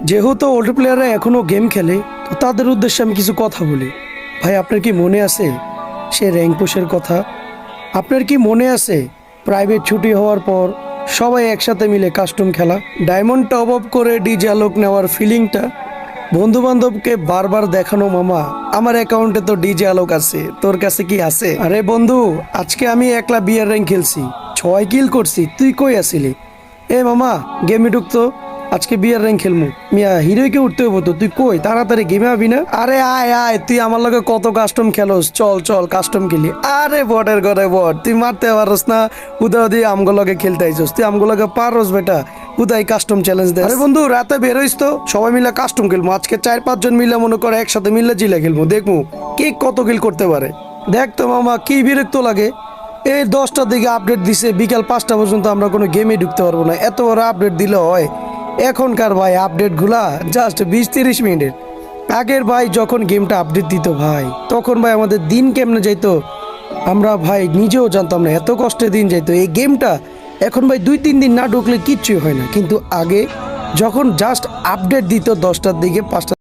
যেহেতু ওল্ড প্লেয়াররা এখনও গেম খেলে, তো তাদের উদ্দেশ্যে আমি কিছু কথা বলি। ভাই, আপনার কি মনে আছে সে র্যাঙ্ক পুশের কথা? আপনার কি মনে আছে প্রাইভেট ছুটি হওয়ার পর সবাই একসাথে মিলে কাস্টম খেলা, ডায়মন্ড টপ আপ করে ডিজে আলোক নেওয়ার ফিলিংটা, বন্ধু বান্ধবকে বারবার দেখানো, মামা আমার অ্যাকাউন্টে তো ডিজে আলোক আছে, তোর কাছে কি আছে? আরে বন্ধু, আজকে আমি একলা বিয়ার র্যাঙ্ক খেলছি, 6 কিল করছি, তুই কই আছিলি? এ মামা, গেমে ঢুকতো, আজকে বিয়ার র্যাঙ্ক খেলমু। মিয়া হিরোইকে উঠতে হবো তো, তুই কই তাড়াতাড়ি গেমে আবি না? আরে আয় আয়, তুই আমার লগে কত কাস্টম খেলোস, চল চল কাস্টম খেলি। আরে বটের ঘরে বট, তুই মারতে পারস না, উদয় দিয়ে আমগো লগে খেলতে আইছস, তুই আমগো লগে পারস বেটা, উদয় কাস্টম চ্যালেঞ্জ দে। আরে বন্ধু, রাতে বেরোইস তো, সবাই মিলে কাস্টম খেলবো আজকে, 4-5 জন মিলে মনে করে একসাথে মিলে জিলে খেলবো, দেখবো কে কত কিল করতে পারে। দেখ তো মামা, কি বিরক্ত লাগে, এই 10টার দিকে আপডেট দিছে, বিকাল 5টা পর্যন্ত আমরা কোনো গেমে ঢুকতে পারবো না, এত বড় আপডেট দিলে হয়? এখনকার ভাই আপডেটগুলা জাস্ট 20-30 মিনিটের। আগের ভাই যখন গেমটা আপডেট দিত ভাই, তখন ভাই আমাদের দিন কেমনে যাইতো আমরা ভাই নিজেও জানতাম না, এত কষ্টে দিন যাইতো এই গেমটা। এখন ভাই 2-3 দিন না ঢুকলে কিচ্ছুই হয় না, কিন্তু আগে যখন জাস্ট আপডেট দিত 10টার দিকে 5টা